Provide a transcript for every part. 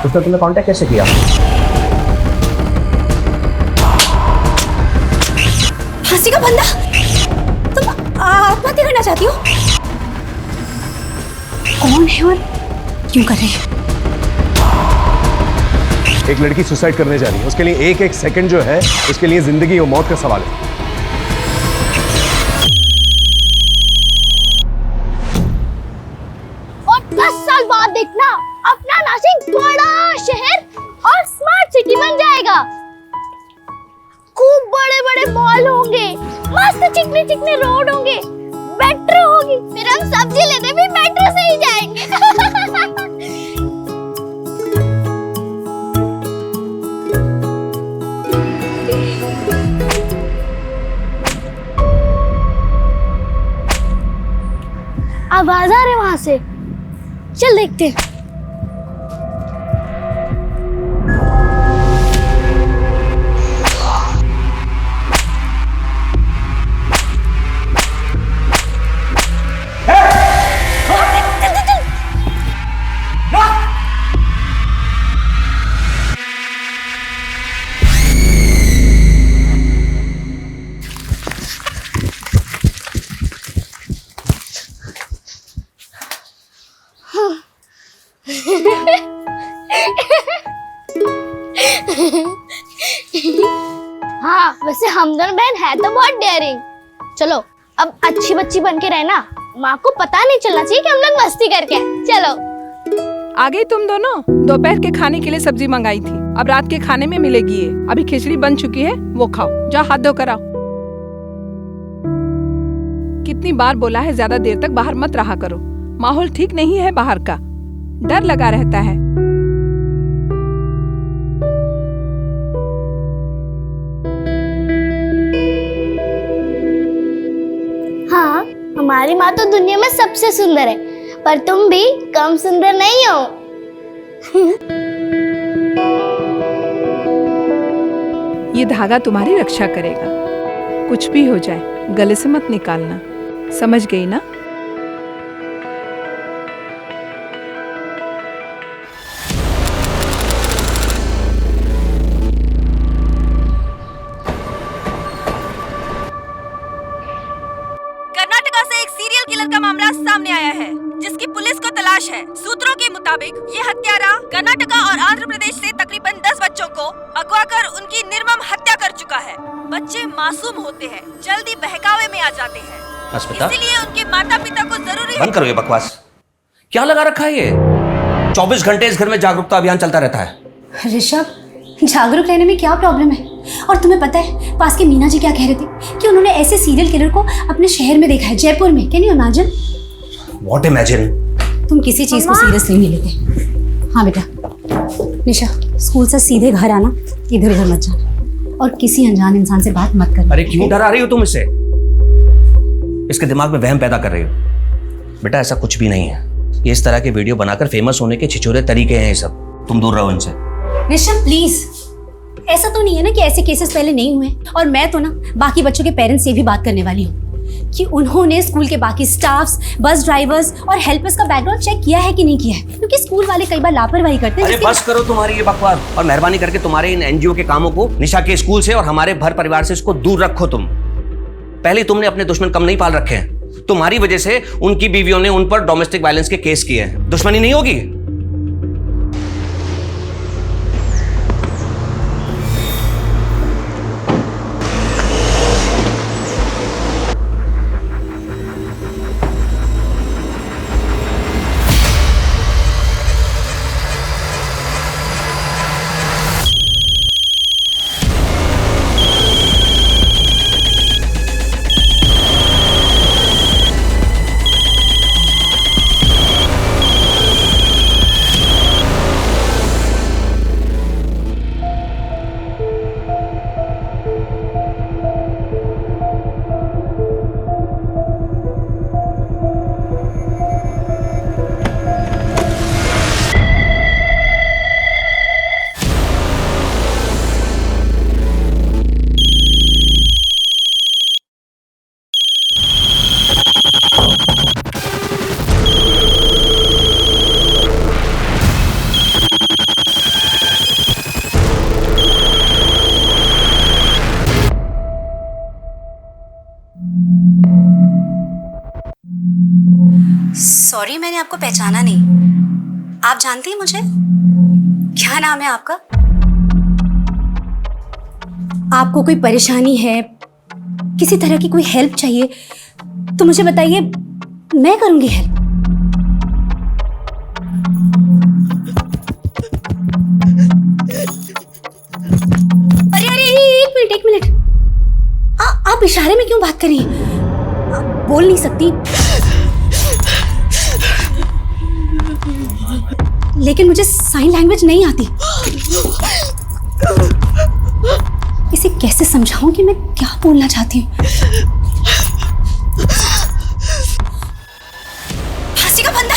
उसने तुम्हें कांटेक्ट कैसे किया? फांसी का बंदा, तुम आत्महत्या करना चाहती हो? कौन है और क्यों कर रही है? एक लड़की सुसाइड करने जा रही है, उसके लिए एक एक सेकंड जो है उसके लिए जिंदगी और मौत का सवाल है। और 10 साल बाद देखना अपना नासिक बड़ा शहर और स्मार्ट सिटी बन जाएगा। खूब बड़े बड़े मॉल होंगे, मस्त चिकने चिकने रोड होंगे, मेट्रो होगी, फिर हम सब्जी लेने भी मेट्रो से ही जाएंगे। आवाज आ रही है वहां से, चल देखते हैं। हाँ, वैसे हम दोनों बहन है तो बहुत डेयरिंग। चलो अब अच्छी बच्ची बन के रहना, माँ को पता नहीं चलना चाहिए कि हम लोग मस्ती करके आए। चलो। आ गई तुम दोनों? दोपहर के खाने के लिए सब्जी मंगाई थी, अब रात के खाने में मिलेगी ये। अभी खिचड़ी बन चुकी है, वो खाओ। जा हाथ धो कर आओ। कितनी बार बोला है ज्यादा देर तक बाहर मत रहा करो, माहौल ठीक नहीं है बाहर का, डर लगा रहता है। हाँ, हमारी माँ तो दुनिया में सबसे सुंदर है, पर तुम भी कम सुंदर नहीं हो। ये धागा तुम्हारी रक्षा करेगा, कुछ भी हो जाए गले से मत निकालना, समझ गई ना? कर्नाटका से एक सीरियल किलर का मामला सामने आया है, जिसकी पुलिस को तलाश है। सूत्रों के मुताबिक ये हत्यारा कर्नाटका और आंध्र प्रदेश से तकरीबन 10 बच्चों को अगवा कर उनकी निर्मम हत्या कर चुका है। बच्चे मासूम होते हैं, जल्दी बहकावे में आ जाते हैं, इसीलिए उनके माता पिता को जरूरी है। बंद करो ये बकवास, क्या लगा रखा है ये? 24 घंटे इस घर में जागरूकता अभियान चलता रहता है। ऋषभ, जागरूक रहने में क्या प्रॉब्लम है? और तुम्हें पता है पास के मीना जी क्या कह रहे थे कि उन्होंने ऐसे सीरियल किलर को अपने शहर में देखा है, जयपुर में। Can you imagine? What imagine? तुम किसी चीज को सीरियसली नहीं लेते। हाँ बेटा, निशा स्कूल से सीधे घर आना, इधर उधर मत जाना और किसी अनजान इंसान से बात मत करना। अरे क्यों डरा रही हो तुम इससे? इसके दिमाग में वहम पैदा कर रही हो। बेटा ऐसा कुछ भी नहीं है, ये इस तरह के वीडियो बनाकर फेमस होने के छिछोरे तरीके हैं ये सब, तुम दूर रहो इनसे। ऋषभ प्लीज, ऐसा तो नहीं है ना कि ऐसे केसेस पहले नहीं हुए। और मैं तो ना बाकी बच्चों के पेरेंट्स से भी बात करने वाली हूँ कि उन्होंने स्कूल के बाकी स्टाफ्स, बस ड्राइवर्स और हेल्पर्स का बैकग्राउंड चेक किया है कि नहीं किया है, क्योंकि स्कूल वाले कई बार लापरवाही करते हैं। अरे बस करो तुम्हारी ये बकवास और मेहरबानी करके तुम्हारे इन एनजीओ के कामों को निशा के स्कूल से और हमारे भर परिवार से इसको दूर रखो। तुम पहले तुमने अपने दुश्मन कम नहीं पाल रखे हैं, तुम्हारी वजह से उनकी बीवियों ने उन पर डोमेस्टिक वायलेंस के केस किए हैं। दुश्मनी नहीं होगी? सॉरी, मैंने आपको पहचाना नहीं। आप जानती हैं मुझे? क्या नाम है आपका? आपको कोई परेशानी है, किसी तरह की कोई हेल्प चाहिए तो मुझे बताइए, मैं करूंगी हेल्प। अरे अरे, एक मिनट। आप इशारे में क्यों बात कर रही हैं? आप बोल नहीं सकती। लेकिन मुझे साइन लैंग्वेज नहीं आती। इसे कैसे समझाऊं कि मैं क्या बोलना चाहती हूँ? फांसी का फंदा,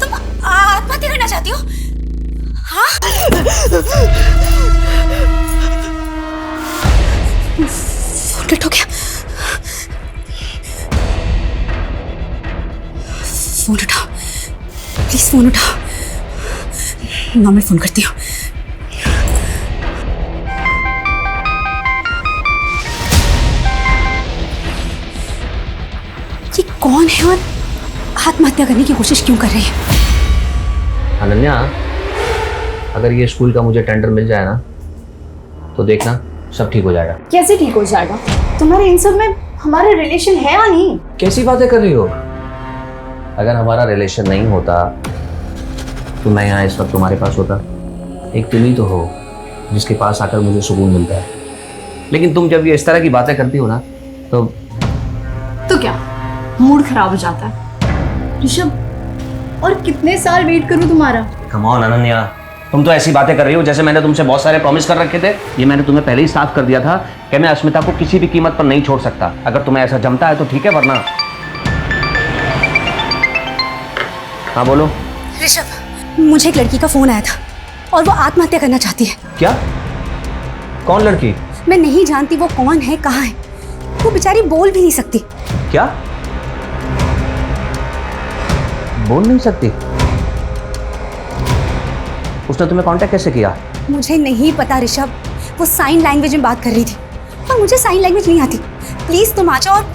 तुम आत्महत्या करना चाहती हो? हाँ? फोन कट हो गया। फोन उठाओ प्लीज, फोन उठाओ। मैं फोन करती हूँ। ये कौन है और आत्महत्या करने की कोशिश क्यों कर रही है? अनन्या, अगर ये स्कूल का मुझे टेंडर मिल जाए ना तो देखना सब ठीक हो जाएगा। कैसे ठीक हो जाएगा? तुम्हारे इन सब में हमारा रिलेशन है या नहीं? कैसी बातें कर रही हो? अगर हमारा रिलेशन नहीं होता तो मैं यहाँ इस वक्त तुम्हारे पास होता। एक तुम ही तो हो जिसके पास आकर मुझे सुकून मिलता है। लेकिन तुम जब ये इस तरह की बातें करती हो ना तो क्या मूड खराब हो जाता है? ऋषभ, और कितने साल वेट करूं तुम्हारा? कम ऑन अनन्या, तुम तो ऐसी बातें कर रही हो जैसे मैंने तुमसे बहुत सारे प्रॉमिस कर रखे थे। ये मैंने तुम्हें पहले ही साफ कर दिया था कि मैं अस्मिता को किसी भी कीमत पर नहीं छोड़ सकता। अगर तुम्हें ऐसा जमता है तो ठीक है, वरना। हाँ बोलो। ऋषभ, मुझे एक लड़की का फोन आया था और वो आत्महत्या करना चाहती है। क्या? कौन लड़की? मैं नहीं जानती वो कौन है, कहाँ है। वो बेचारी बोल भी नहीं सकती। क्या? बोल नहीं सकती? उसने तुम्हें कांटेक्ट कैसे किया? मुझे नहीं पता ऋषभ, वो साइन लैंग्वेज में बात कर रही थी और मुझे साइन लैंग्वेज नहीं आती। प्लीज तुम आ जाओ। और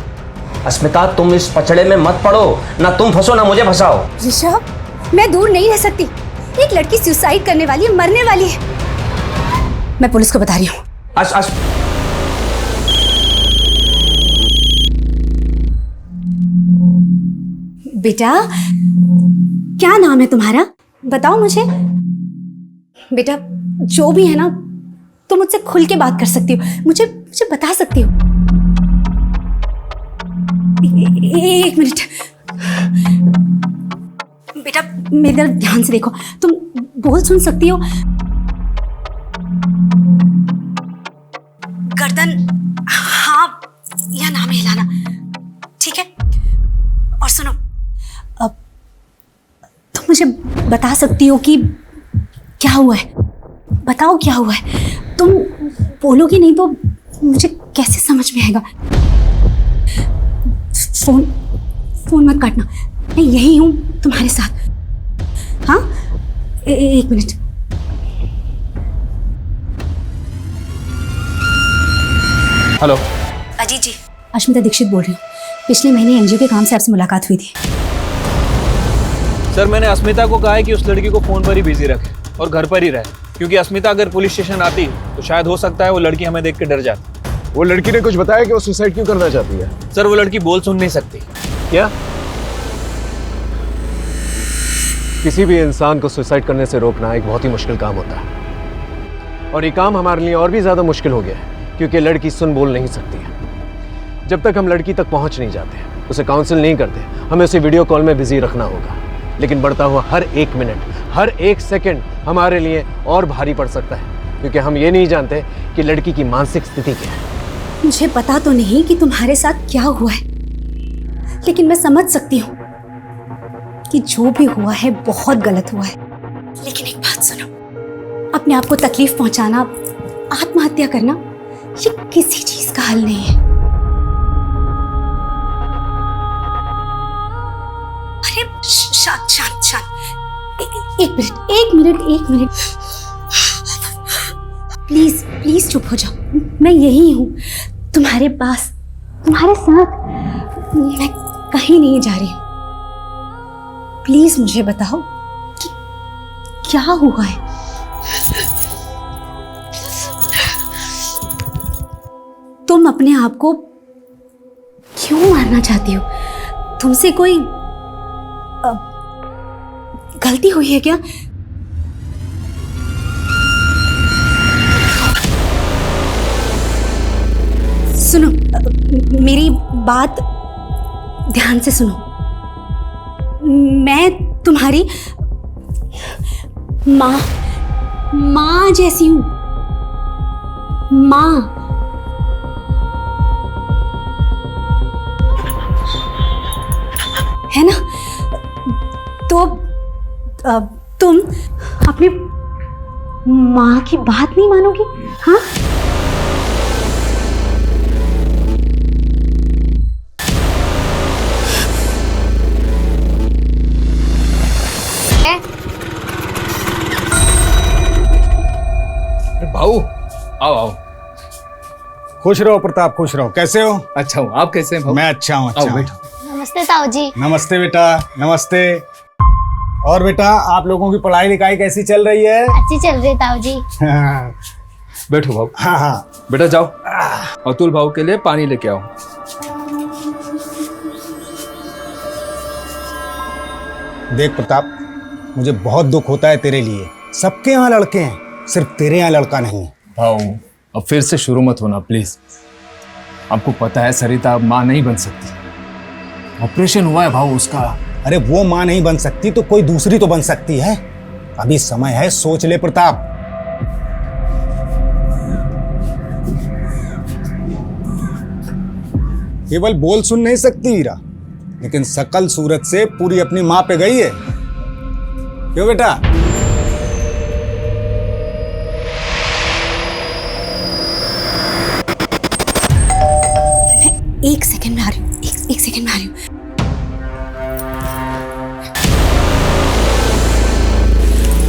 अस्मिता, तुम इस पचड़े में मत पड़ो। ना तुम फंसो ना मुझे फंसाओ। ऋषभ, मैं दूर नहीं रह सकती। एक लड़की सुसाइड करने वाली है, मरने वाली है। मैं पुलिस को बता रही हूँ। बेटा, क्या नाम है तुम्हारा? बताओ मुझे। बेटा, जो भी है ना, तुम मुझसे खुल के बात कर सकती हो। मुझे बता सकती हो। एक मिनट बेटा, मेरी तरफ ध्यान से देखो। तुम बोल सुन सकती हो? गर्दन हाँ या ना में हिलाना, ठीक है? और सुनो, अब तुम मुझे बता सकती हो कि क्या हुआ है? बताओ क्या हुआ है। तुम बोलोगी नहीं तो मुझे कैसे समझ में आएगा? फोन मत काटना, मैं यही हूं तुम्हारे साथ। हाँ, एक मिनट। हेलो। अजीत जी, अश्मिता दीक्षित बोल रही हूँ। पिछले महीने एनजीओ के काम से आपसे मुलाकात हुई थी। सर, मैंने अस्मिता को कहा है कि उस लड़की को फोन पर ही बिजी रखे और घर पर ही रहे, क्योंकि अस्मिता अगर पुलिस स्टेशन आती तो शायद हो सकता है वो लड़की हमें देख के डर जाती। वो लड़की ने कुछ बताया कि वो सुसाइड क्यों करना चाहती है? सर, वो लड़की बोल सुन नहीं सकती। क्या? किसी भी इंसान को सुसाइड करने से रोकना एक बहुत ही मुश्किल काम होता है, और ये काम हमारे लिए और भी ज्यादा मुश्किल हो गया है क्योंकि लड़की सुन बोल नहीं सकती है। जब तक हम लड़की तक पहुंच नहीं जाते, उसे काउंसिल नहीं करते, हमें उसे वीडियो कॉल में बिजी रखना होगा। लेकिन बढ़ता हुआ हर एक मिनट, हर एक सेकंड हमारे लिए और भारी पड़ सकता है, क्योंकि हम ये नहीं जानते कि लड़की की मानसिक स्थिति क्या है। मुझे पता तो नहीं कि तुम्हारे साथ क्या हुआ है, लेकिन मैं समझ सकती हूँ कि जो भी हुआ है बहुत गलत हुआ है। लेकिन एक बात सुनो, अपने आप को तकलीफ पहुंचाना, आत्महत्या करना, ये किसी चीज का हल नहीं है। अरे शांत शांत शांत, एक मिनट प्लीज प्लीज चुप हो जाओ। मैं यही हूँ तुम्हारे पास, तुम्हारे साथ। मैं कहीं नहीं जा रही हूँ। प्लीज मुझे बताओ कि क्या हुआ है। तुम अपने आप को क्यों मारना चाहती हो? तुमसे कोई गलती हुई है क्या? सुनो, मेरी बात ध्यान से सुनो। मैं तुम्हारी माँ जैसी हूं। माँ। है ना? तो तुम अपनी माँ की बात नहीं मानोगी? हाँ? भाऊ आओ आओ। खुश रहो प्रताप, खुश रहो। कैसे हो? अच्छा हूँ, आप कैसे हैं भाऊ? मैं अच्छा हूँ। आओ अच्छा हूँ। बैठो। नमस्ते ताऊ जी। नमस्ते बेटा, नमस्ते। और बेटा, आप लोगों की पढ़ाई लिखाई कैसी चल रही है? अच्छी चल रही है ताऊ जी। हाँ बैठो भाऊ। हाँ। बेटा जाओ, अतुल भाऊ के लिए पानी लेके आओ। देख प्रताप, मुझे बहुत दुख होता है तेरे लिए। सबके यहाँ लड़के हैं, सिर्फ तेरे यहाँ लड़का नहीं है। भाऊ अब फिर से शुरू मत होना प्लीज। आपको पता है सरिता अब माँ नहीं बन सकती। ऑपरेशन हुआ है भाऊ उसका। अरे वो माँ नहीं बन सकती तो कोई दूसरी तो बन सकती है। अभी समय है, सोच ले प्रताप। केवल बोल सुन नहीं सकती हीरा, लेकिन सकल सूरत से पूरी अपनी माँ पे गई है। क्यों बेटा? एक सेकंड में आ रही हूँ। एक सेकंड में आ रही हूँ।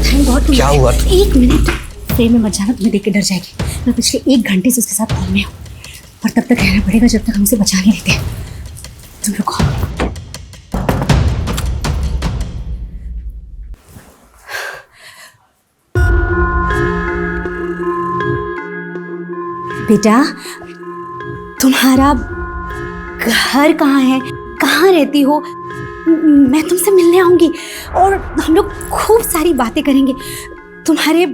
Thank God. क्या हुआ? एक मिनट ट्रेन में मत जाना, तुम्हें देख के डर जाएगी। मैं पिछले 1 घंटे से उसके साथ कॉल में हूँ, पर तब तक रहना पड़ेगा जब तक हम उसे बचा नहीं लेते। तुम रुको। बेटा, तुम्हारा घर कहाँ है? कहाँ रहती हो? मैं तुमसे मिलने आऊंगी और हम लोग खूब सारी बातें करेंगे। तुम्हारे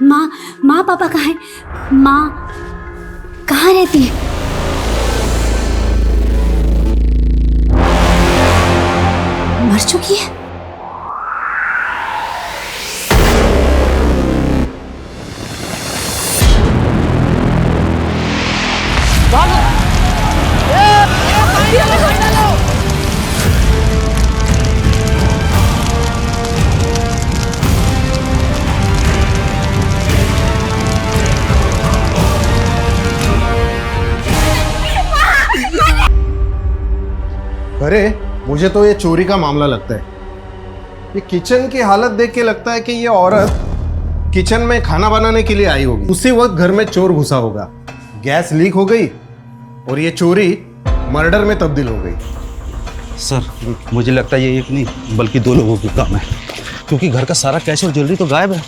माँ पापा कहाँ हैं? माँ कहाँ रहती है? मर चुकी है? अरे मुझे तो ये चोरी का मामला लगता है। ये किचन की हालत देख के लगता है कि ये औरत किचन में खाना बनाने के लिए आई होगी। उसी वक्त घर में चोर घुसा होगा, गैस लीक हो गई और ये चोरी मर्डर में तब्दील हो गई। सर मुझे लगता है ये एक नहीं बल्कि 2 लोगों की काम है, क्योंकि घर का सारा कैश और ज्वेलरी तो गायब है,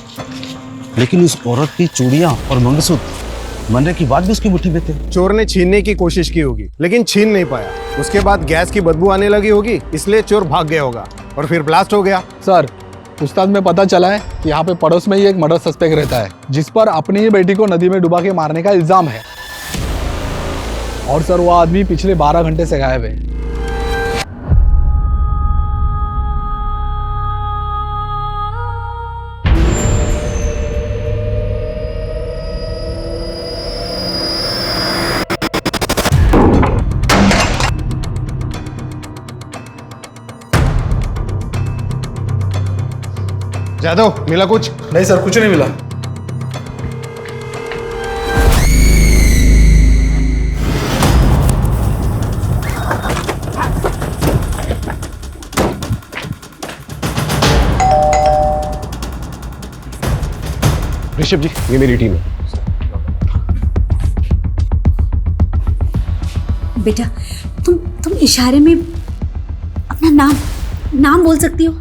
लेकिन उस औरत की चूड़ियां और मंगलसूत्र मरने की बात भी उसकी मुट्ठी में थे। चोर ने छीनने की कोशिश की होगी लेकिन छीन नहीं पाया। उसके बाद गैस की बदबू आने लगी होगी, इसलिए चोर भाग गया होगा और फिर ब्लास्ट हो गया। सर उस्ताद में पता चला है कि यहाँ पे पड़ोस में ही एक मर्डर सस्पेक्ट रहता है, जिस पर अपनी ही बेटी को नदी में डुबा के मारने का इल्जाम है। और सर वो आदमी पिछले 12 घंटे से गायब है। जादव, मिला कुछ? नहीं सर, कुछ नहीं मिला। ऋषभ जी, ये मेरी टीम है। बेटा, तुम इशारे में अपना नाम बोल सकती हो?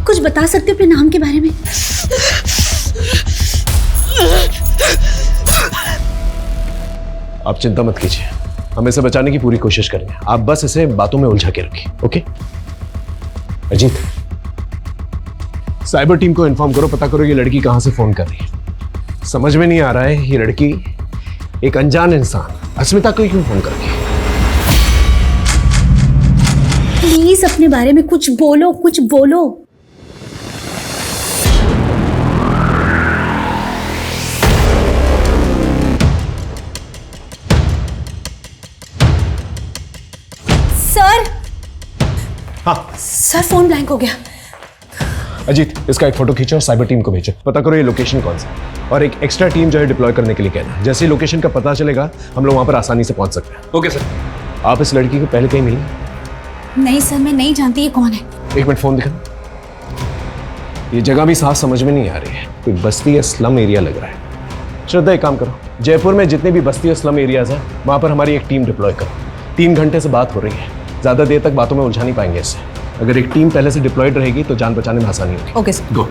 कुछ बता सकते हो अपने नाम के बारे में? आप चिंता मत कीजिए, हम इसे बचाने की पूरी कोशिश करेंगे। आप बस इसे बातों में उलझा के रखिए, ओके? अजीत, साइबर टीम को इन्फॉर्म करो, पता करो ये लड़की कहां से फोन कर रही है। समझ में नहीं आ रहा है ये लड़की एक अनजान इंसान अस्मिता को क्यों फोन कर रही है। प्लीज अपने बारे में कुछ बोलो, कुछ बोलो। सर, हाँ सर फोन ब्लैंक हो गया। अजीत, इसका एक फोटो खींचो और साइबर टीम को भेजो, पता करो ये लोकेशन कौन सा है और एक एक्स्ट्रा टीम जो है डिप्लॉय करने के लिए कहना। जैसे ही लोकेशन का पता चलेगा हम लोग वहां पर आसानी से पहुंच सकते हैं। Okay sir. आप इस लड़की को पहले कहीं मिली? नहीं सर, मैं नहीं जानती ये कौन है। एक मिनट फोन दिखा। ये जगह भी साफ समझ में नहीं आ रही है, कोई बस्ती या स्लम एरिया लग रहा है। श्रद्धा, एक काम करो, जयपुर में जितने भी बस्ती और स्लम एरियाज हैं वहां पर हमारी एक टीम डिप्लॉय करो। 3 घंटे से बात हो रही है, ज्यादा देर तक बातों में उलझा नहीं पाएंगे इससे। अगर एक टीम पहले से डिप्लॉयड रहेगी तो जान बचाने में आसानी होगी। Okay sir. गो।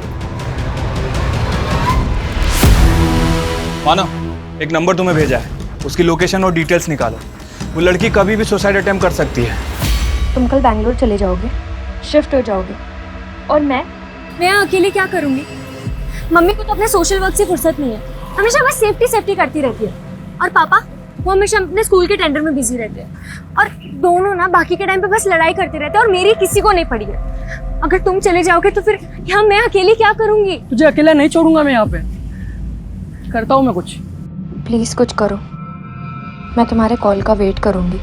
मानव, एक नंबर तुम्हें भेजा है, उसकी लोकेशन और डिटेल्स निकालो। वो लड़की कभी भी सुसाइड अटेम्प्ट कर सकती है। तुम कल बैंगलोर चले जाओगे, शिफ्ट हो जाओगे, और मैं अकेले क्या करूँगी? मम्मी को तो अपने सोशल वर्क से फुर्सत नहीं है, हमेशा बस सेफ्टी करती रहती है। और पापा, वो हमेशा अपने स्कूल के टेंडर में बिजी रहते हैं। और दोनों ना बाकी के टाइम पे बस लड़ाई करते रहते हैं और मेरी किसी को नहीं पड़ी है। अगर तुम चले जाओगे तो फिर यहाँ मैं अकेली क्या करूँगी? तुझे अकेला नहीं छोड़ूंगा मैं यहाँ पे, करता हूँ मैं कुछ। प्लीज कुछ करो, मैं तुम्हारे कॉल का वेट करूँगी।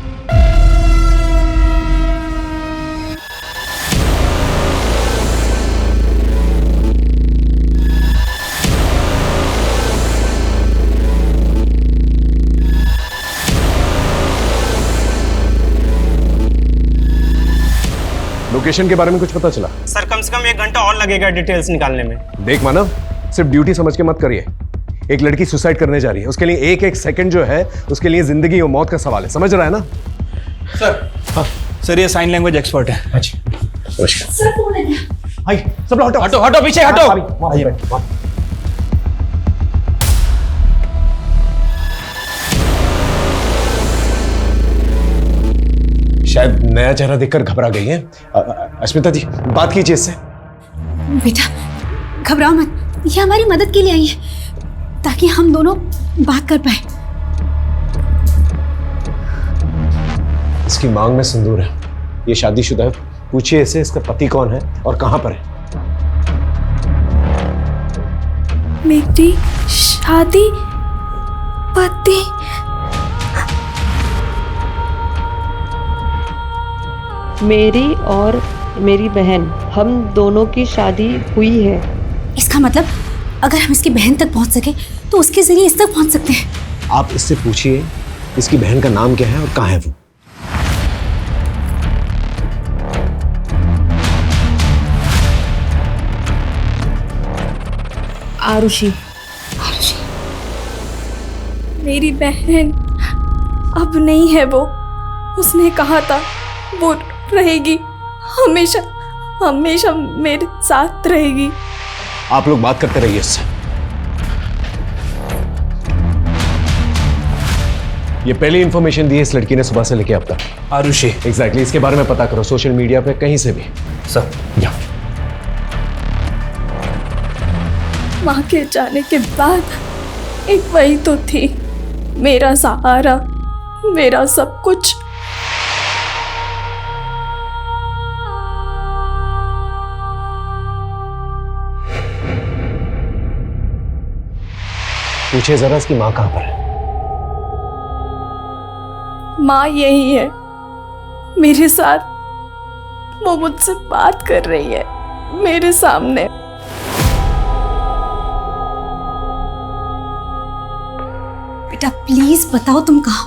लोकेशन के बारे में कुछ पता चला? सर कम से कम 1 घंटा और लगेगा डिटेल्स निकालने में। देख मानव, सिर्फ ड्यूटी समझ के मत करिए। एक लड़की सुसाइड करने जा रही है, उसके लिए एक सेकंड जो है उसके लिए जिंदगी और मौत का सवाल है, समझ रहा है ना? सर, हाँ सर, ये साइन लैंग्वेज एक्सपर्ट है। अच्छा, नमस्कार। सर फोन है क्या? हाय, सब लोग हटो हटो हटो, पीछे हटो। शायद नया चेहरा देखकर घबरा गई है। अस्मिता जी, बात कीजिए इससे। बेटा घबराओ मत, ये हमारी मदद के लिए आई है ताकि हम दोनों बात कर पाए। इसकी मांग में सिंदूर है, ये शादीशुदा है। पूछिए इसे इसका पति कौन है और कहां पर है। मेरी शादी पति? मेरी और मेरी बहन, हम दोनों की शादी हुई है। इसका मतलब अगर हम इसकी बहन तक पहुंच सके तो उसके जरिए इस तक पहुंच सकते हैं। आप इससे पूछिए इसकी बहन का नाम क्या है और कहां है वो। आरुषि। मेरी बहन अब नहीं है वो। उसने कहा था वो रहेगी, हमेशा हमेशा मेरे साथ रहेगी। आप लोग बात करते रहिए इससे। ये पहली इंफॉर्मेशन दी है इस लड़की ने सुबह से लेके अब तक। आरुषि। एग्जैक्टली, इसके बारे में पता करो सोशल मीडिया पे कहीं से भी। सर, या माँ के जाने के बाद एक वही तो थी, मेरा सहारा, मेरा सब कुछ। पूछिए जरा इसकी माँ कहां पर है। माँ यही है मेरे साथ, वो मुझसे बात कर रही है मेरे सामने। बेटा प्लीज बताओ तुम कहाँ,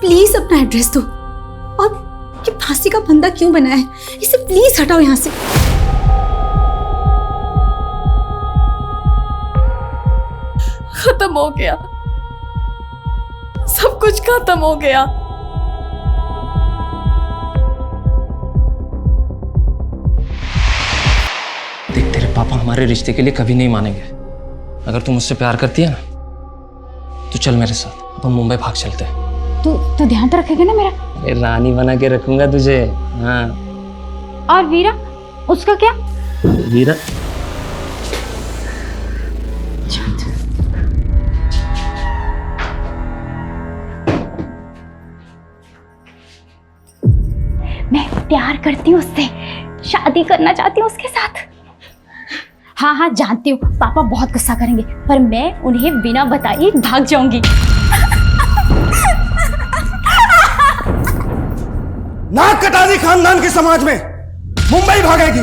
प्लीज अपना एड्रेस दो। और ये फांसी का फंदा क्यों बना है, इसे प्लीज हटाओ यहाँ से। खत्म हो गया, सब कुछ खत्म हो गया। हमारे रिश्ते के लिए कभी नहीं मानेंगे। अगर तू मुझसे प्यार करती है ना तो चल मेरे साथ, अपन मुंबई भाग चलते हैं। तो ध्यान तो रखेगा ना मेरा? अरे रानी बना के रखूंगा तुझे। हाँ। और वीरा, उसका क्या? वीरा मैं प्यार करती हूँ उससे, शादी करना चाहती हूँ उसके साथ। हाँ हाँ जानती हूँ पापा बहुत गुस्सा करेंगे, पर मैं उन्हें बिना बताए भाग जाऊंगी। नाक कटा दी खानदान के समाज में, मुंबई भागेगी।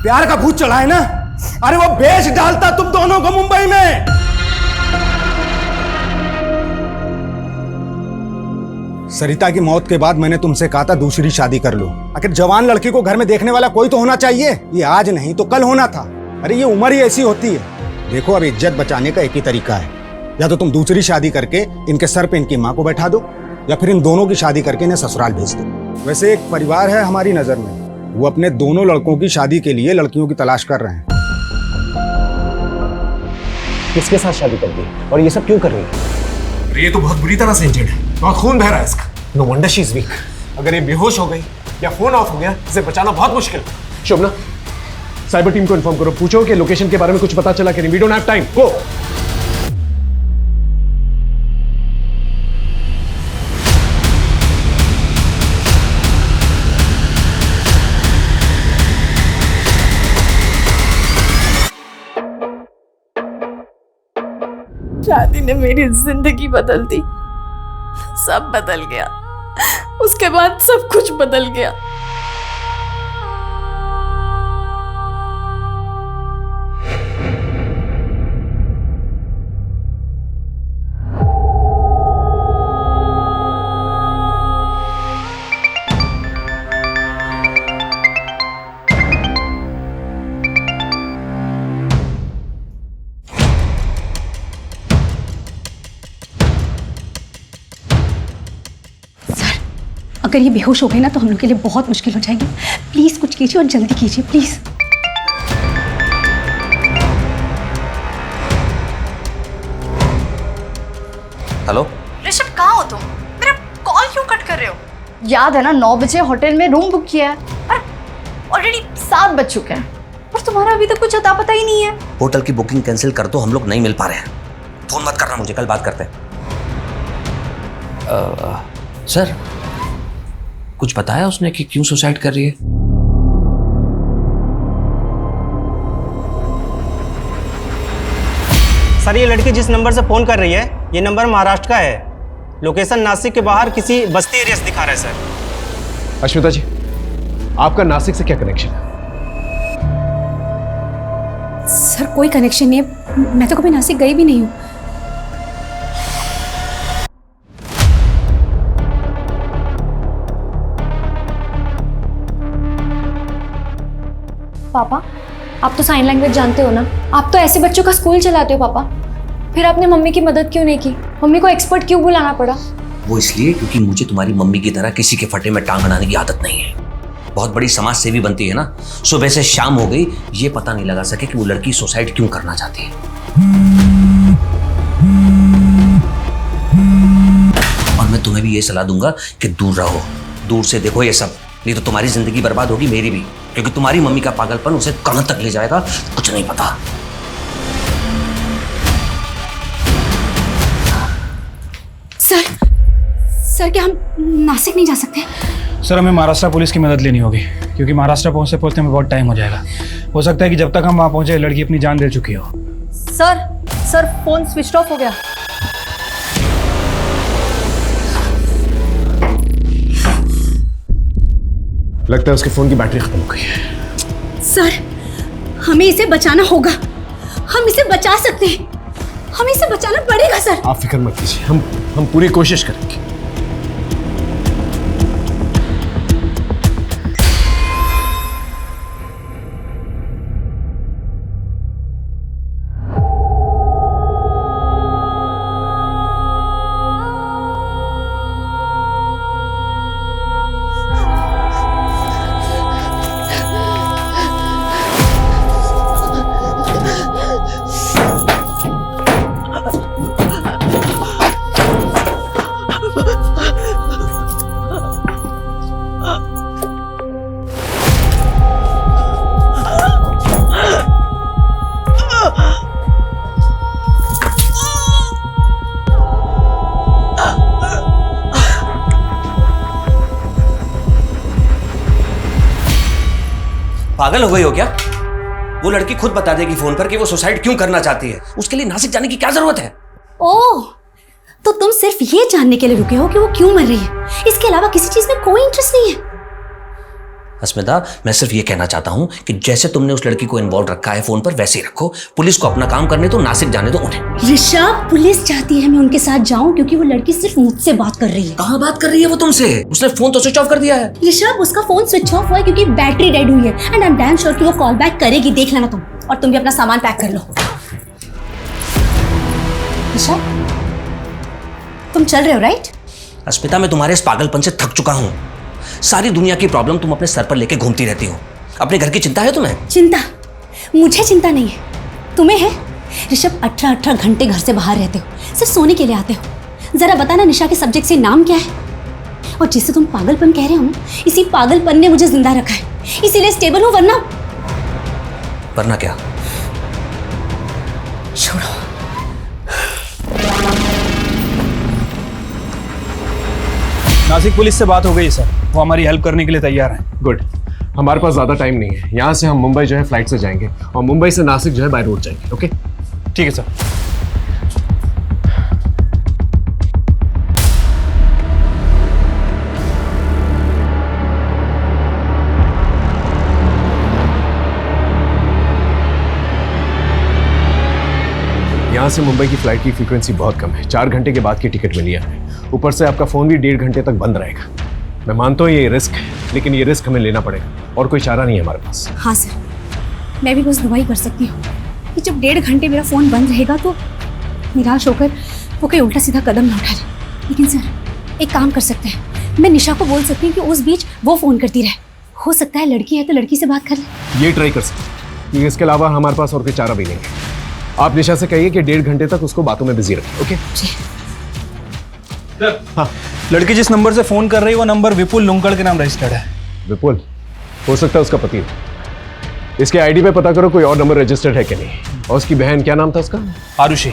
प्यार का भूत चढ़ा है ना, अरे वो बेच डालता तुम दोनों को मुंबई में। सरिता की मौत के बाद मैंने तुमसे कहा था दूसरी शादी कर लो। आखिर जवान लड़की को घर में देखने वाला कोई तो होना चाहिए। ये आज नहीं तो कल होना था। अरे ये उम्र ही ऐसी होती है। देखो अब इज्जत बचाने का एक ही तरीका है, या तो तुम दूसरी शादी करके इनके सर पे इनकी माँ को बैठा दो, या फिर इन दोनों की शादी करके इन्हें ससुराल भेज दो। वैसे एक परिवार है हमारी नजर में, वो अपने दोनों लड़कों की शादी के लिए लड़कियों की तलाश कर रहे हैं। किसके साथ शादी कर दी और ये सब क्यों कर रही है? ये तो बहुत बुरी तरह से इंजर्ड है, बहुत खून बह रहा है इसका। No wonder she is weak. अगर ये बेहोश हो गई या फोन ऑफ हो गया, इसे बचाना बहुत मुश्किल है। शोभना, साइबर टीम को इन्फॉर्म करो, पूछो कि लोकेशन के बारे में कुछ पता चला कि नहीं। वी डोंट हैव टाइम, गो। शादी ने मेरी जिंदगी बदल दी, सब बदल गया। उसके बाद सब कुछ बदल गया। अगर ये बेहोश हो गए ना तो हम लोग के लिए बहुत मुश्किल हो जाएगी। प्लीज कुछ कीजिए और जल्दी कीजिए प्लीज। हेलो ऋषभ, कहाँ हो तुम? मेरा कॉल क्यों कट कर रहे हो? याद है ना 9 बजे होटल में रूम बुक किया है और ऑलरेडी 7 बज चुके हैं और तुम्हारा अभी तक कुछ अता पता ही नहीं है। होटल की बुकिंग कैंसिल कर दो, हम लोग नहीं मिल पा रहे हैं। फोन मत करना मुझे, कल बात करते हैं। सर कुछ बताया उसने कि क्यों सुसाइड कर रही है? सर ये लड़की जिस नंबर से फ़ोन कर रही है, ये नंबर महाराष्ट्र का है। लोकेशन नासिक के बाहर किसी बस्ती एरिया से दिखा रहा है सर। अश्विता जी, आपका नासिक से क्या कनेक्शन है? सर कोई कनेक्शन नहीं है, मैं तो कभी नासिक गई भी नहीं हूँ। पापा आप तो साइन लैंग्वेज जानते हो ना, आप तो ऐसे बच्चों का स्कूल चलाते हो पापा, फिर आपने मम्मी की मदद क्यों नहीं की? मम्मी को एक्सपर्ट क्यों बुलाना पड़ा? वो इसलिए क्योंकि मुझे तुम्हारी मम्मी की तरह किसी के फटे में टांग अड़ाने की आदत नहीं है। बहुत बड़ी समाज सेवी बनती है ना, सुबह से शाम हो गई ये पता नहीं लगा सके कि वो लड़की सुसाइड क्यों करना चाहती है। और मैं तुम्हें भी ये सलाह दूंगा कि दूर रहो, दूर से देखो ये सब, नहीं तो तुम्हारी जिंदगी बर्बाद होगी, मेरी भी, क्योंकि तुम्हारी मम्मी का पागलपन उसे कहां तक ले जाएगा कुछ नहीं पता। सर क्या हम नासिक नहीं जा सकते? सर हमें महाराष्ट्र पुलिस की मदद लेनी होगी, क्योंकि महाराष्ट्र पहुंचते में बहुत टाइम हो जाएगा। हो सकता है कि जब तक हम वहां पहुंचे लड़की अपनी जान दे चुकी हो। सर फोन स्विच ऑफ हो गया। लगता है उसके फोन की बैटरी खत्म हो गई है। सर हमें इसे बचाना होगा, हम इसे बचा सकते हैं, हमें इसे बचाना पड़ेगा सर। आप फिक्र मत कीजिए, हम पूरी कोशिश करेंगे। पागल हो गई हो क्या? वो लड़की खुद बता देगी फोन पर कि वो सुसाइड क्यों करना चाहती है। उसके लिए नासिक जाने की क्या जरूरत है? ओह, तो तुम सिर्फ ये जानने के लिए रुके हो कि वो क्यों मर रही है, इसके अलावा किसी चीज में कोई इंटरेस्ट नहीं है? अस्मिता, मैं सिर्फ ये कहना चाहता हूँ कि जैसे तुमने उस लड़की को इन्वॉल्व रखा है फोन पर, वैसे ही रखो। पुलिस को अपना काम करने दो, नासिक जाने दो उन्हें। ऋषभ, पुलिस चाहती है मैं उनके साथ जाऊं क्योंकि वो लड़की सिर्फ मुझसे बात कर रही है। कहाँ बात कर रही है वो तुमसे? उसने फोन तो स्विच ऑफ कर दिया है। ऋषभ, उसका फोन स्विच ऑफ हुआ है क्योंकि बैटरी डेड हुई है and I am damn sure कि वो कॉल बैक करेगी। देख लेना तुम, और तुम भी अपना सामान पैक कर लो। ऋषभ, तुम चल रहे हो राइट? अस्मिता, मैं तुम्हारे इस पागलपन से थक चुका हूँ। सारी दुनिया की प्रॉब्लम तुम अपने सर पर लेके घूमती रहती हो। अपने घर की चिंता है तुम्हें? चिंता? मुझे चिंता नहीं है, तुम्हें है। ऋषभ, 18 घंटे घर से बाहर रहते हो, सिर्फ सोने के लिए आते हो। जरा बताना, निशा के सब्जेक्ट से नाम क्या है? और जिसे तुम पागलपन कह रहे हो ना, इसी पागलपन ने मुझे जिंदा रखा है, इसीलिए स्टेबल हूं। वरना क्या? छोड़ो। नासिक पुलिस से बात हो गई सर, वो हमारी हेल्प करने के लिए तैयार हैं। गुड। हमारे पास ज़्यादा टाइम नहीं है। यहाँ से हम मुंबई जो है फ्लाइट से जाएंगे और मुंबई से नासिक जो है बाय रोड जाएंगे। ओके, ठीक है सर। यहाँ से मुंबई की फ्लाइट की फ्रीक्वेंसी बहुत कम है। 4 घंटे के बाद की टिकट मिली है। ऊपर से आपका फ़ोन भी 1.5 घंटे तक बंद रहेगा। मैं मानता हूँ ये रिस्क है, लेकिन ये रिस्क हमें लेना पड़ेगा और कोई चारा नहीं है हमारे पास। हाँ सर, मैं भी बस दुआ ही कर सकती हूँ कि जब 1.5 घंटे मेरा फ़ोन बंद रहेगा तो निराश होकर वो कोई उल्टा सीधा कदम ना उठा जाए। लेकिन सर, एक काम कर सकते हैं, मैं निशा को बोल सकती हूँ कि उस बीच वो फ़ोन करती रहे। हो सकता है लड़की है तो लड़की से बात कर ले। ये ट्राई कर सकते हैं, क्योंकि इसके अलावा हमारे पास और कोई चारा भी नहीं है। आप निशा से कहिए कि 1.5 घंटे तक उसको बातों में बिजी रखें। ओके हाँ, लड़की जिस नंबर से फोन कर रही है वो नंबर विपुल लुंकड़ के नाम रजिस्टर्ड है। विपुल? हो सकता है उसका पति हो। इसके आईडी पे पता करो कोई और नंबर रजिस्टर्ड है कि नहीं। और उसकी बहन, क्या नाम था उसका? आरुषि।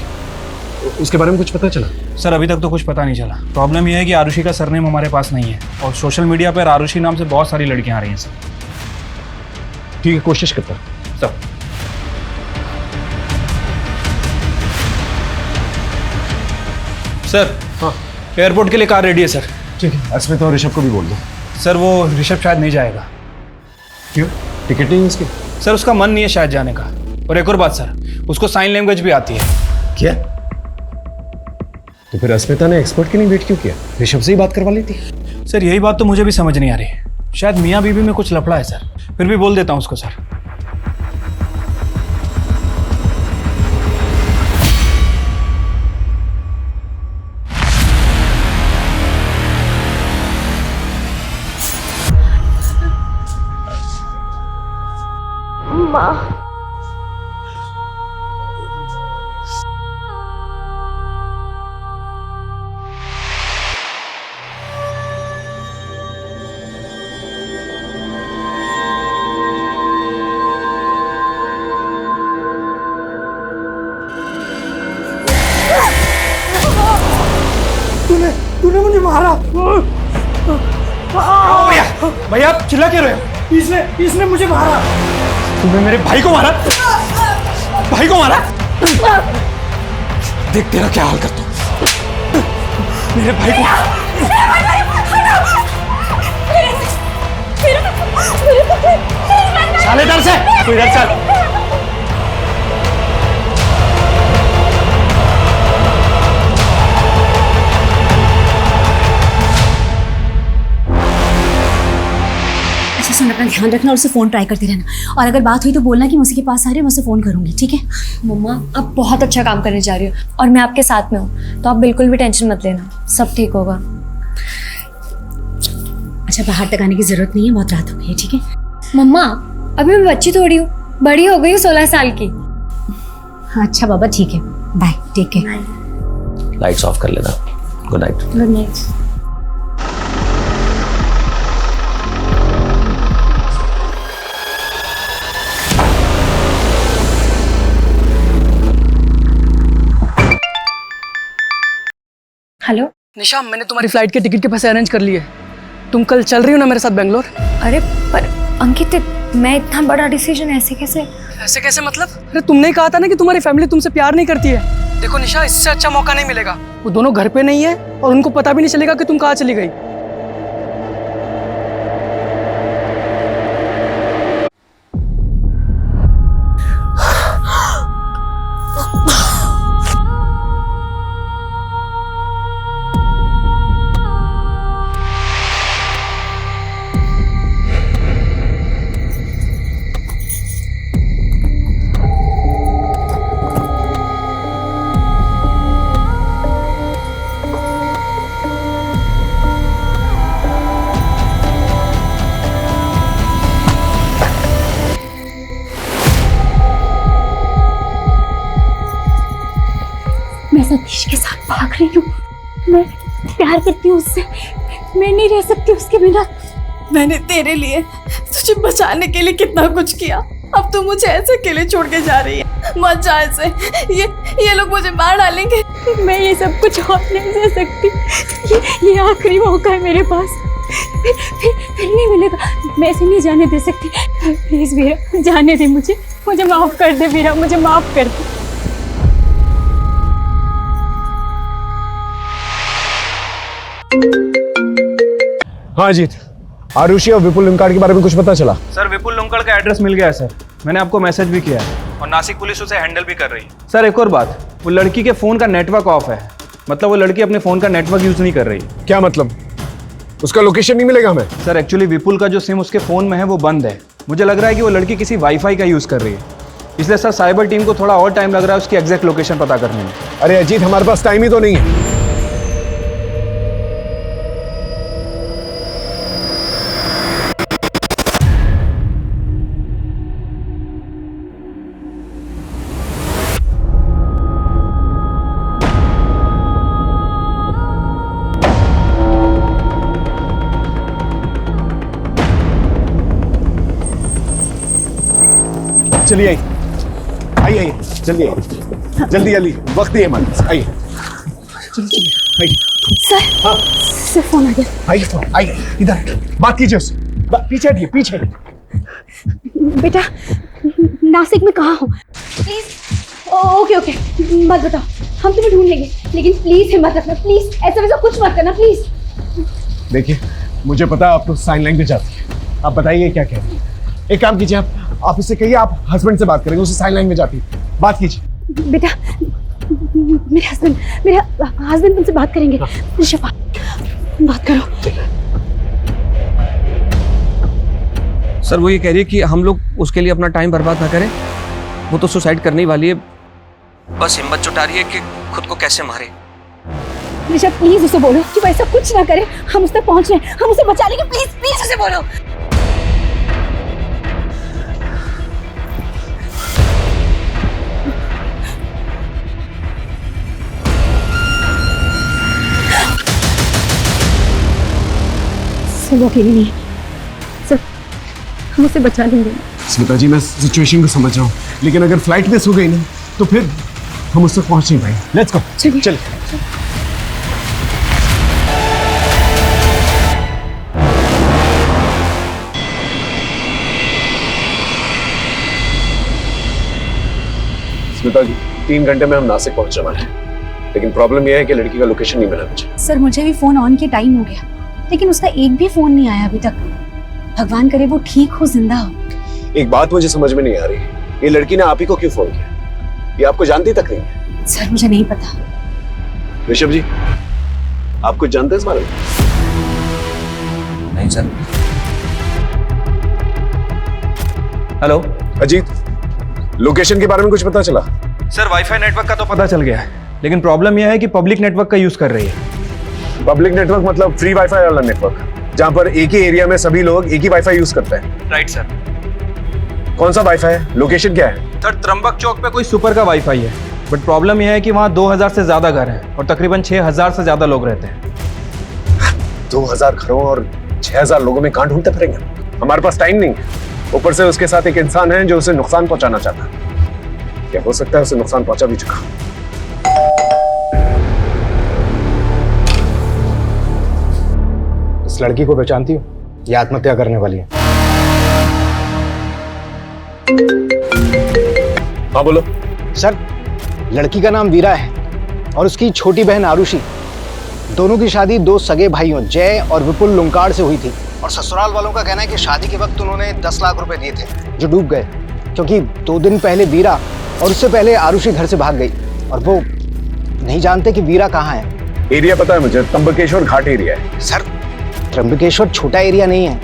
उसके बारे में कुछ पता चला? सर, अभी तक तो कुछ पता नहीं चला। प्रॉब्लम यह है कि आरुषि का सरनेम हमारे पास नहीं है और सोशल मीडिया पर आरुषि नाम से बहुत सारी लड़कियां आ रही हैं सर। ठीक है, कोशिश करता हूं। सर, सर, हाँ, एयरपोर्ट के लिए कार रेडी है सर। ठीक है, अस्मिता और ऋषभ को भी बोल दो। सर, वो ऋषभ शायद नहीं जाएगा। क्यों? टिकट नहीं है उसकी? सर, उसका मन नहीं है शायद जाने का। और एक और बात सर, उसको साइन लैंग्वेज भी आती है। क्या? तो फिर अस्मिता ने एक्सपर्ट के लिए वेट क्यों किया? ऋषभ से ही बात करवा लेती। सर, यही बात तो मुझे भी समझ नहीं आ रही। शायद मियाँ बीवी में कुछ लफड़ा है सर। फिर भी बोल देता हूँ उसको सर। माँ, तूने मुझे मारा। भैया, आप चिल्ला क्यों रहे हो? इसने मुझे मारा। तुमने मेरे भाई को मारा? भाई को मारा? देख तेरा क्या हाल करता हूं। मेरे भाई को। साले इधर से, तू इधर चल। अच्छा सुन, अपना ध्यान रखना और उसे फ़ोन ट्राई करती रहना। और अगर बात हुई तो बोलना कि मैं उसी के पास आ रही हूँ, मैं उसे फ़ोन करूँगी। ठीक है? मम्मा, आप बहुत अच्छा काम करने जा रही हो और मैं आपके साथ में हूँ, तो आप बिल्कुल भी टेंशन मत लेना, सब ठीक होगा। अच्छा, बाहर तक आने की ज़रूरत नहीं है, बहुत रात हो गई है। ठीक है? मम्मा, अभी मैं बच्ची थोड़ी हूँ, बड़ी हो गई हूँ 16 साल की। अच्छा बाबा, ठीक है, bye, take care. Lights off कर लेना। Good night. Good night. Hello Nisha, मैंने तुम्हारी फ्लाइट के टिकट के पैसे अरेंज कर लिए। तुम कल चल रही हो ना मेरे साथ बेंगलोर? अरे पर अंकित, मैं इतना बड़ा डिसीजन ऐसे कैसे? ऐसे कैसे मतलब? अरे तुमने ही कहा था ना कि तुम्हारी फैमिली तुमसे प्यार नहीं करती है। देखो निशा, इससे अच्छा मौका नहीं मिलेगा। वो दोनों घर पे नहीं है और उनको पता भी नहीं चलेगा कि तुम कहाँ चली गई। मैं सतीश के साथ भाग रही हूँ। मैं प्यार करती हूँ उससे। मैं नहीं रह सकती उसके बिना। मैंने तेरे लिए, तुझे बचाने के लिए कितना कुछ किया। अब तू मुझे ऐसे अकेले छोड़ के जा रही है। मत जा ऐसे। ये लोग मुझे मार डालेंगे। मैं ये सब कुछ और नहीं सह सकती। ये आखिरी मौका है मेरे पास। फिर नहीं मिलेगा। मैं ऐसे नहीं जाने दे सकती। प्लीज वीरा, जाने दे मुझे। मुझे माफ कर दे वीरा, मुझे माफ कर दे। हाँ जीत, आरुषि और विपुल लिमकार्ड के बारे में कुछ पता चला? सर विपुल लुंकड़ का एड्रेस मिल गया है सर। मैंने आपको मैसेज भी किया है और नासिक पुलिस उसे हैंडल भी कर रही है। सर एक और बात, वो लड़की के फ़ोन का नेटवर्क ऑफ है। मतलब वो लड़की अपने फ़ोन का नेटवर्क यूज़ नहीं कर रही। क्या मतलब? उसका लोकेशन नहीं मिलेगा हमें? सर एक्चुअली विपुल का जो सिम उसके फ़ोन में है वो बंद है। मुझे लग रहा है कि वो लड़की किसी वाईफाई का यूज़ कर रही है, इसलिए सर साइबर टीम को थोड़ा और टाइम लग रहा है उसकी एग्जैक्ट लोकेशन पता करने में। अरे अजीत, हमारे पास टाइम ही तो नहीं है। चलिए आइए, आइए जल्दी आइए, जल्दी जल्दी, वक्त ही है हमारे पास। आइए चलिए आइए। सर, हाँ सर फोन आ गया। आइए फोन, आइए इधर बात कीजिए उससे। पीछे हटिए, पीछे। बेटा, नासिक में कहाँ हो? प्लीज। ओके ओके, मत बताओ, हम तुम्हें ढूंढ लेंगे, लेकिन प्लीज हिम्मत रखना। प्लीज ऐसा वैसा कुछ मत करना प्लीज। देखिए मुझे पता है आप तो साइन लैंग्वेज आती है, आप बताइए क्या कह रही है। एक काम कीजिए, आप उससे कहिए आप हस्बैंड से बात करेंगे, उसे साइन लैंग्वेज आती है, बात कीजिए। बेटा, मेरे हस्बैंड तुमसे बात करेंगे। ऋषभ, बात करो। सर वो ये कह रही है कि हम लोग उसके लिए अपना टाइम बर्बाद ना करें। वो तो सुसाइड करने वाली है, बस हिम्मत जुटा रही है कि खुद को कैसे मारे। ऋषभ प्लीज उसे बोलो कि वो ऐसा कुछ ना करे। हम उस तक पहुंच रहे हैं, हम उसे बचा लेंगे। प्लीज प्लीज उसे बोलो। वो अकेली नहीं है सर, हम उसे बचा लेंगे। स्मिता जी, मैं सिचुएशन को समझ रहा हूँ, लेकिन अगर फ्लाइट मिस हो गई ना तो फिर हम उससे पहुंच नहीं पाएंगे। लेट्स गो, चलिए। स्मिता जी, 3 घंटे में हम नासिक पहुंचने वाले हैं, लेकिन प्रॉब्लम यह है कि लड़की का लोकेशन नहीं मिला मुझे। सर मुझे भी फोन ऑन के टाइम हो गया, लेकिन उसका एक भी फोन नहीं आया अभी तक। भगवान करे वो ठीक हो, जिंदा हो। एक बात मुझे समझ में नहीं आ रही, ये लड़की ने आप ही को क्यों फोन किया? ये आपको जानती तक नहीं है। सर मुझे नहीं पता। ऋषभ जी, आप कुछ जानते हैं इस बारे में? नहीं सर। हेलो अजीत, लोकेशन के बारे में कुछ पता चला? सर वाईफाई नेटवर्क का तो पता चल गया है, लेकिन प्रॉब्लम यह है कि पब्लिक नेटवर्क का यूज कर रही है। पब्लिक नेटवर्क मतलब फ्री वाईफाई वाला नेटवर्क, जहां पर एक ही एरिया में सभी लोग एक ही वाईफाई यूज करते हैं। Right sir. कौन सा वाईफाई है? लोकेशन क्या है? सर त्र्यंबक चौक पे कोई सुपर का वाईफाई है, बट प्रॉब्लम यह है कि वहाँ 2000 से ज्यादा घर हैं और तकरीबन 6000 से ज्यादा लोग रहते हैं। 2000 घरों और 6000 लोगों में कहां ढूंढते फिरेंगे? हमारे पास टाइम नहीं है। ऊपर से उसके साथ एक इंसान है जो उसे नुकसान पहुंचाना चाहता है। क्या हो सकता है उसे नुकसान पहुंचा भी चुका। इस लड़की को पहचानती हो? ये आत्महत्या करने वाली है। हाँ बोलो। सर, लड़की का नाम वीरा है और उसकी छोटी बहन आरुषि। दोनों की शादी दो सगे भाइयों जय और विपुल लुंकाड़ से हुई थी और ससुराल वालों का कहना है कि शादी के वक्त उन्होंने 10 लाख रुपए दिए थे जो डूब गए, क्योंकि 2 दिन पहले वीरा और उससे पहले आरुषि घर से भाग गई और वो नहीं जानते कि वीरा कहाँ है। एरिया पता है मुझे, त्र्यंबकेश्वर घाट एरिया है। सर, त्र्यंबकेश्वर छोटा एरिया नहीं है,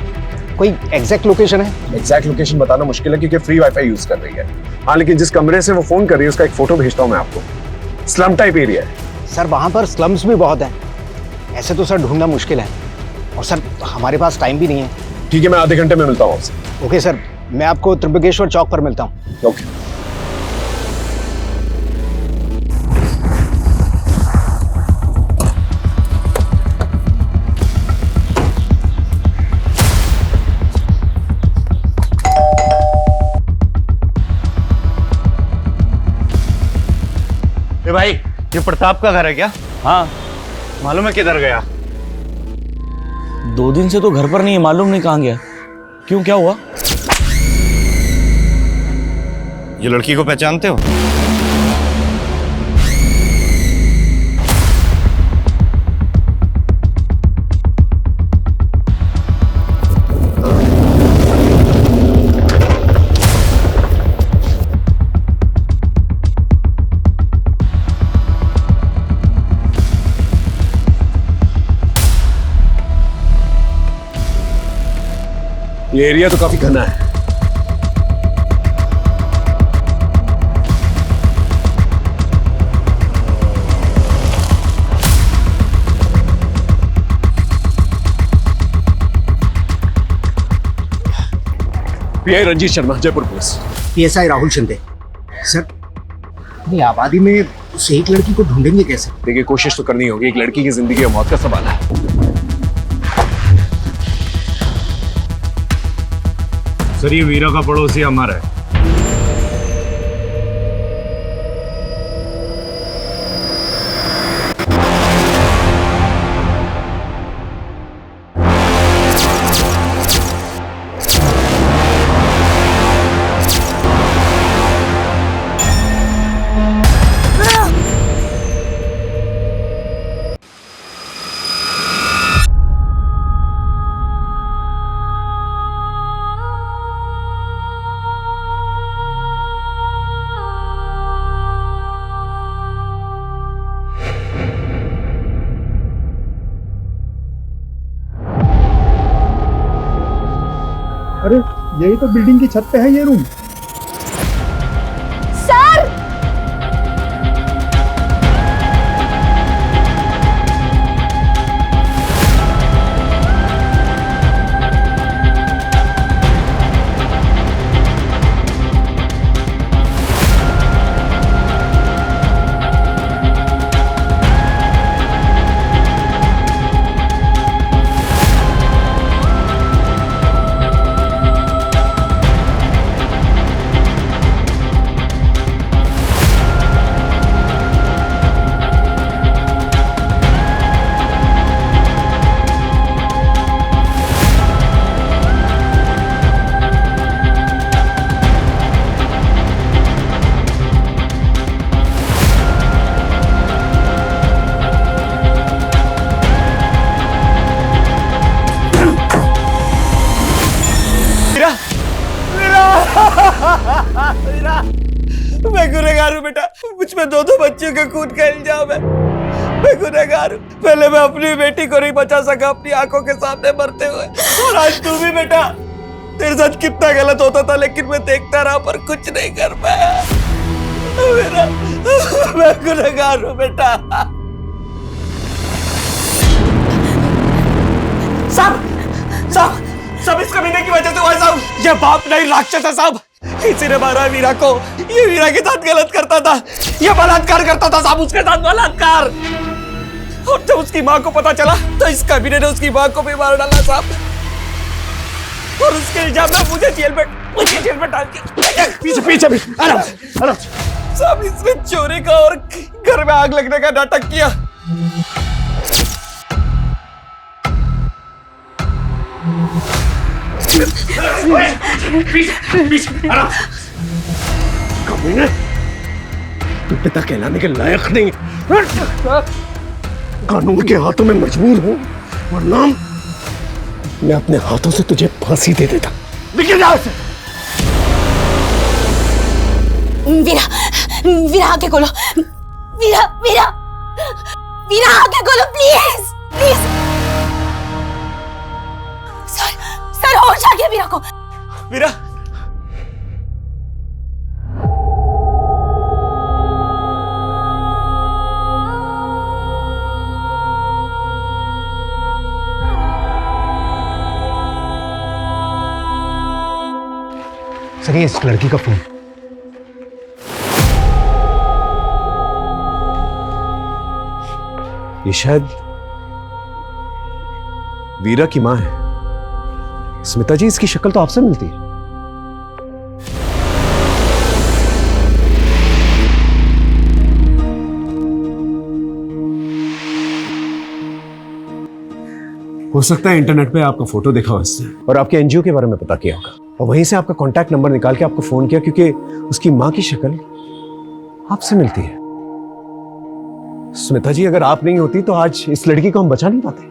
कोई एग्जैक्ट लोकेशन है? एग्जैक्ट लोकेशन बताना मुश्किल है क्योंकि फ्री वाईफाई यूज कर रही है। हाँ, लेकिन जिस कमरे से वो फोन कर रही है उसका एक फोटो भेजता हूँ मैं आपको। स्लम टाइप एरिया है। सर, वहां पर स्लम्स भी बहुत हैं। ऐसे तो सर ढूंढना मुश्किल है और सर हमारे पास टाइम भी नहीं है। ठीक है, मैं आधे घंटे में मिलता हूँ आपसे। ओके सर, मैं आपको त्र्यंबकेश्वर चौक पर मिलता हूँ। ओके। भाई, ये प्रताप का घर है क्या? हाँ। मालूम है किधर गया? 2 दिन से तो घर पर नहीं है, मालूम नहीं कहाँ गया। क्यों, क्या हुआ? ये लड़की को पहचानते हो? ये एरिया तो काफी घना है। PI Ranjit Sharma, Jaipur police. PSI Rahul Shinde. Sir, अपनी आबादी में उस एक लड़की को ढूंढेंगे कैसे? देखिए, कोशिश तो करनी होगी। एक लड़की की जिंदगी और मौत का सवाल है। सर, ये वीरा का पड़ोसी हमारा है। अरे यही तो बिल्डिंग की छत पे है ये रूम। सर, मैं गुनहगार हूँ बेटा, मुझ में 2 बच्चियों का खून का इल्जाम है। मैं गुनहगार हूँ। पहले मैं अपनी बेटी को नहीं बचा सका अपनी आंखों के सामने मरते हुए, और आज तू भी बेटा। तेरे साथ कितना गलत होता था लेकिन मैं देखता रहा पर कुछ नहीं कर पाया। मेरा मैं गुनहगार हूँ बेटा। सब इस कमीने की वजह से हुआ साहब। ये बाप नहीं राक्षस है साहब। किसी ने मारा वीरा को। ये वीरा के साथ गलत करता था, ये बलात्कार करता था साहब, उसके साथ बलात्कार। और जब उसकी माँ को पता चला तो इस कमीने ने उसकी माँ को भी मार डाला साहब। और उसके इल्जाम में मुझे जेल में डाल दिया। पीछे आराम साहब, इसने चोरी का और घर में आग लगने का नाटक किया। तू पिता कहलाने के लायक नहीं। कानून के हाथों में मजबूर हूं, वरना मैं अपने हाथों से तुझे फांसी दे देता। निकल जा से। वीरा, वीरा आके खोलो, वीरा, वीरा, वीरा आके खोलो प्लीज, प्लीज। सर होश आ गया वीरा को। वीरा, सर, ये इस लड़की का फोन। ये शायद वीरा की मां है। स्मिता जी, इसकी शक्ल तो आपसे मिलती है। हो सकता है इंटरनेट पे आपका फोटो देखा हो इसने और आपके एनजीओ के बारे में पता किया होगा और वहीं से आपका कांटेक्ट नंबर निकाल के आपको फोन किया, क्योंकि उसकी मां की शक्ल आपसे मिलती है। स्मिता जी, अगर आप नहीं होती तो आज इस लड़की को हम बचा नहीं पाते।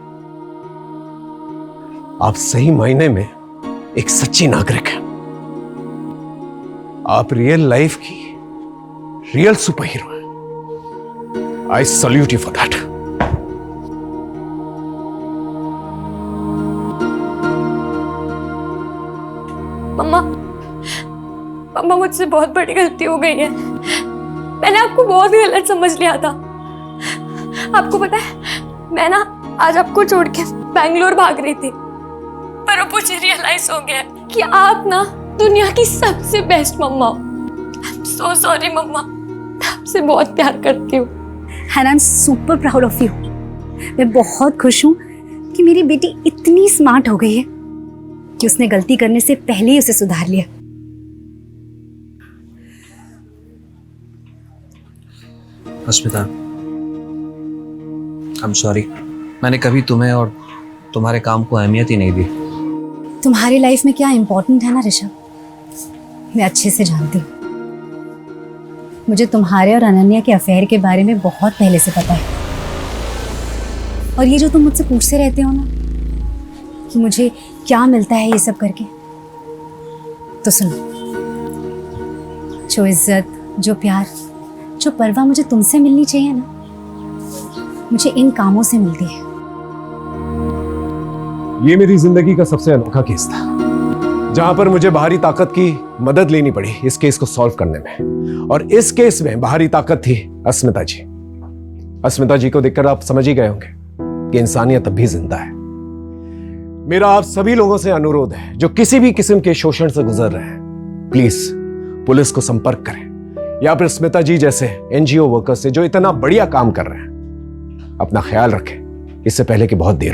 आप सही मायने में एक सच्ची नागरिक हैं। आप रियल लाइफ की रियल सुपर हीरो हैं। I salute you for that. Mamma, mamma मुझसे बहुत बड़ी गलती हो गई है। मैंने आपको बहुत गलत समझ लिया था। आपको पता है, मैं ना आज आपको छोड़ के बैंगलोर भाग रही थी, पर अब मुझे रियलाइज हो गया कि आप ना दुनिया की सबसे बेस्ट मम्मा हो। आई एम सो सॉरी मम्मा, मैं आपसे बहुत प्यार करती हूँ। And I am super proud of you. मैं बहुत खुश हूँ कि मेरी बेटी इतनी स्मार्ट हो गई है कि उसने गलती करने से पहले ही उसे सुधार लिया। अस्मिता, आई एम सॉरी। मैंने कभी तुम्हें और तुम्हारे काम को अहमियत ही नहीं दी। तुम्हारी लाइफ में क्या इंपॉर्टेंट है ना ऋषभ, मैं अच्छे से जानती हूँ। मुझे तुम्हारे और अनन्या के अफेयर के बारे में बहुत पहले से पता है। और ये जो तुम मुझसे पूछते रहते हो ना कि मुझे क्या मिलता है ये सब करके, तो सुनो, जो इज्जत, जो प्यार, जो परवाह मुझे तुमसे मिलनी चाहिए ना, मुझे इन कामों से मिलती है। ये मेरी जिंदगी का सबसे अनोखा केस था, जहां पर मुझे बाहरी ताकत की मदद लेनी पड़ी इस केस को सॉल्व करने में। और इस केस में बाहरी ताकत थी अस्मिता जी। अस्मिता जी को देखकर आप समझ ही गए होंगे कि इंसानियत अब भी जिंदा है। मेरा आप सभी लोगों से अनुरोध है जो किसी भी किस्म के शोषण से गुजर रहे हैं, प्लीज पुलिस को संपर्क करें या फिर स्मिता जी जैसे एनजीओ वर्कर्स से जो इतना बढ़िया काम कर रहे हैं। अपना ख्याल रखें, इससे पहले कि बहुत देर हो।